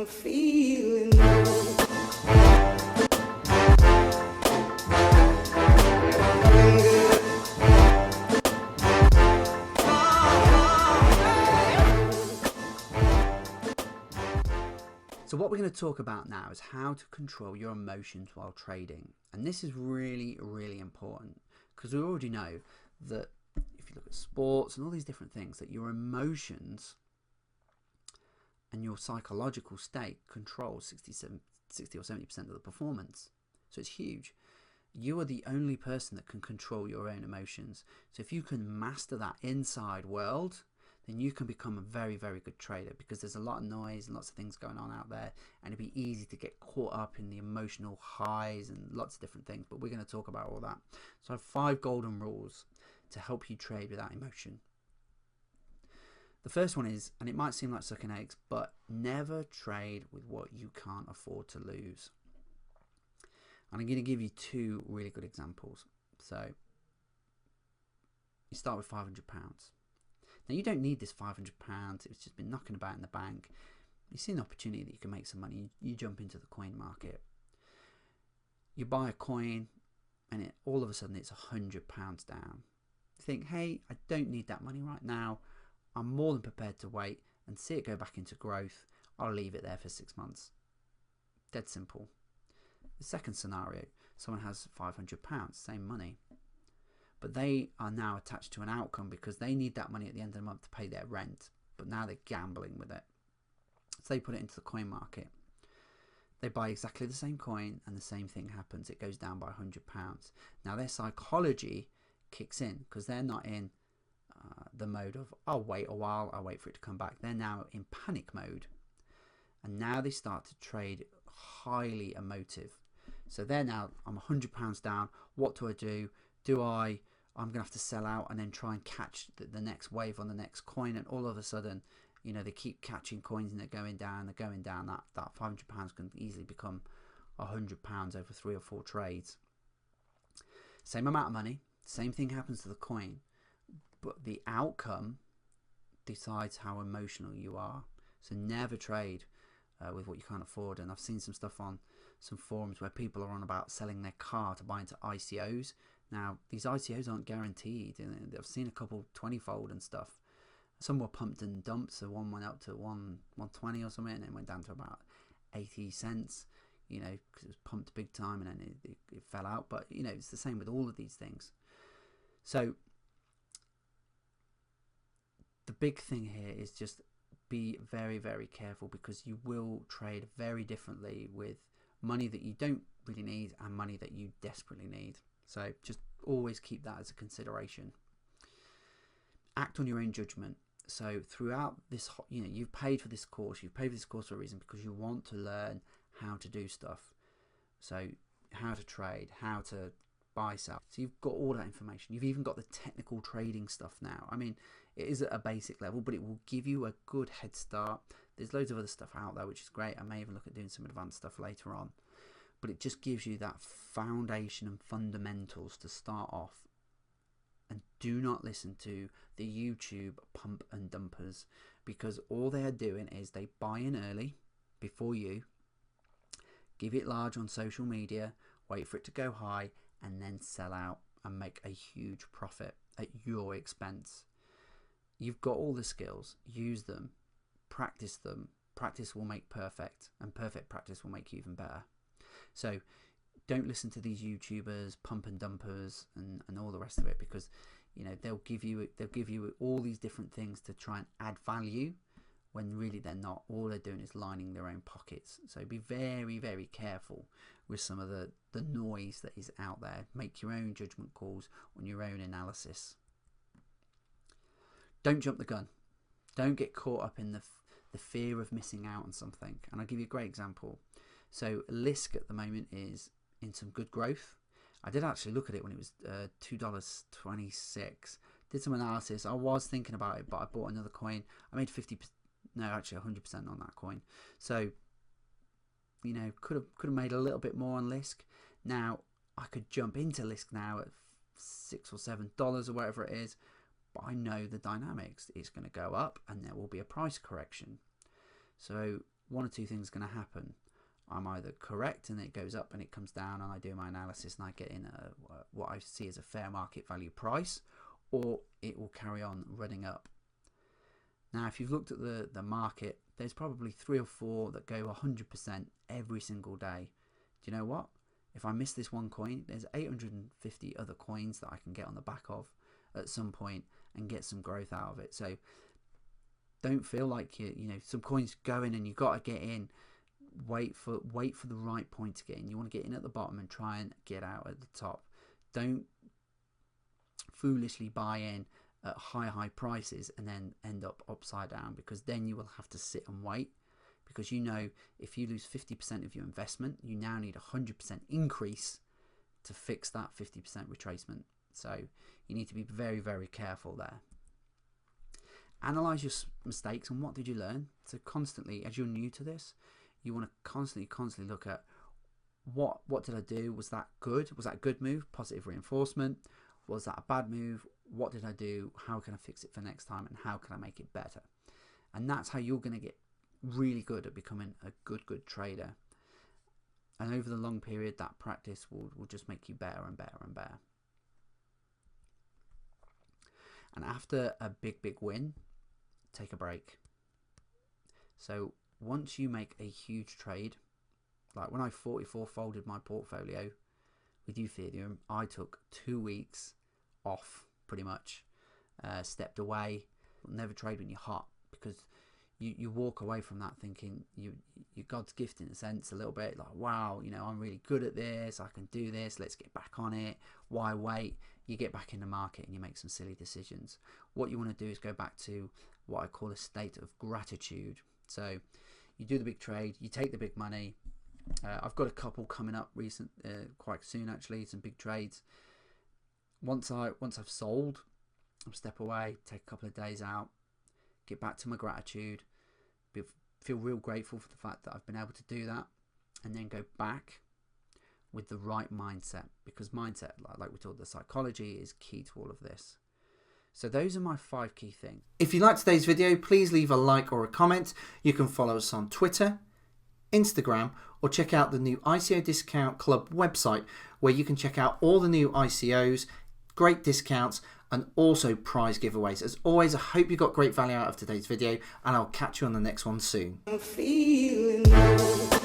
I'm feeling good. So what we're going to talk about now is how to control your emotions while trading. And this is really, really important because we already know that if you look at sports and all these different things, that your emotions and your psychological state controls 60 or 70% of the performance. So it's huge. You are the only person that can control your own emotions. So if you can master that inside world, then you can become a very, very good trader, because there's a lot of noise and lots of things going on out there, and it'd be easy to get caught up in the emotional highs and lots of different things. But we're going to talk about all that. So I have 5 golden rules to help you trade without emotion. The first one is, and it might seem like sucking eggs, but never trade with what you can't afford to lose. And I'm going to give you 2 really good examples. So you start with £500. Now you don't need this £500. It's just been knocking about in the bank. You see an opportunity that you can make some money. You jump into the coin market. You buy a coin, and all of a sudden it's £100 down. You think, hey, I don't need that money right now. I'm more than prepared to wait and see it go back into growth. I'll leave it there for 6 months. Dead simple. The second scenario, someone has £500, same money, but they are now attached to an outcome because they need that money at the end of the month to pay their rent, but now they're gambling with it. So they put it into the coin market. They buy exactly the same coin and the same thing happens. It goes down by £100. Now their psychology kicks in because they're not in the mode of, I'll wait a while, I'll wait for it to come back. They're now in panic mode. And now they start to trade highly emotive. So they're now, I'm £100 down. What do I do? I'm going to have to sell out and then try and catch the next wave on the next coin. And all of a sudden, you know, they keep catching coins and they're going down. That £500 can easily become £100 over 3 or 4 trades. Same amount of money. Same thing happens to the coin. But the outcome decides how emotional you are. So never trade with what you can't afford. And I've seen some stuff on some forums where people are on about selling their car to buy into ICOs. Now, these ICOs aren't guaranteed. I've seen a couple 20-fold and stuff. Some were pumped and dumped. So one went up to 120 or something, and then went down to about 80 cents, you know, because it was pumped big time, and then it fell out. But, you know, it's the same with all of these things. So the big thing here is just be very, very careful, because you will trade very differently with money that you don't really need and money that you desperately need. So just always keep that as a consideration. Act on your own judgment. So throughout this, you know, you've paid for this course. You've paid for this course for a reason, because you want to learn how to do stuff. So how to trade, how to buy, sell. So you've got all that information. You've even got the technical trading stuff now. I mean, it is at a basic level, but it will give you a good head start. There's loads of other stuff out there, which is great. I may even look at doing some advanced stuff later on. But it just gives you that foundation and fundamentals to start off. And do not listen to the YouTube pump and dumpers, because all they are doing is they buy in early before you, give it large on social media, wait for it to go high, and then sell out and make a huge profit at your expense. You've got all the skills, use them, practice them. Practice will make perfect, and perfect practice will make you even better. So don't listen to these YouTubers, pump and dumpers, and all the rest of it, because, you know, they'll give you all these different things to try and add value, when really they're not. All they're doing is lining their own pockets. So be very, very careful with some of the noise that is out there. Make your own judgment calls on your own analysis. Don't jump the gun. Don't get caught up in the fear of missing out on something. And I'll give you a great example. So Lisk at the moment is in some good growth. I did actually look at it when it was $2.26. Did some analysis. I was thinking about it, but I bought another coin. I made 100% on that coin. So, you know, could have made a little bit more on Lisk. Now I could jump into Lisk now at $6 or $7 or whatever it is, but I know the dynamics. It's going to go up, and there will be a price correction. So one or two things going to happen. I'm either correct and it goes up and it comes down, and I do my analysis and I get in what I see as a fair market value price, or it will carry on running up. Now, if you've looked at the market, there's probably 3 or 4 that go 100% every single day. Do you know what? If I miss this one coin, there's 850 other coins that I can get on the back of at some point and get some growth out of it. So don't feel like you know some coins go in and you've got to get in. Wait for the right point to get in. You want to get in at the bottom and try and get out at the top. Don't foolishly buy in at high prices and then end up upside down, because then you will have to sit and wait, because you know if you lose 50% of your investment, you now need 100% increase to fix that 50% retracement. So you need to be very, very careful there. Analyze your mistakes and what did you learn. So constantly, as you're new to this, you want to constantly look at what did I do? Was that good? Was that a good move? Positive reinforcement. Was that a bad move? What did I do? How can I fix it for next time? And how can I make it better? And that's how you're going to get really good at becoming a good trader. And over the long period, that practice will just make you better and better and better. And after a big win, take a break. So once you make a huge trade, like when I 44 folded my portfolio with Ethereum, I took 2 weeks off pretty much, stepped away. Never trade when you're hot, because you walk away from that thinking you're God's gift in a sense, a little bit like, wow, you know, I'm really good at this, I can do this, let's get back on it. Why wait? You get back in the market and you make some silly decisions. What you want to do is go back to what I call a state of gratitude. So you do the big trade, you take the big money. I've got a couple coming up quite soon actually, some big trades. Once I've sold, I'll step away, take a couple of days out, get back to my gratitude, feel real grateful for the fact that I've been able to do that, and then go back with the right mindset, because mindset, like we talked, the psychology is key to all of this. So those are my 5 key things. If you liked today's video, please leave a like or a comment. You can follow us on Twitter, Instagram, or check out the new ICO Discount Club website, where you can check out all the new ICOs, great discounts, and also prize giveaways. As always, I hope you got great value out of today's video, and I'll catch you on the next one soon. I'm feeling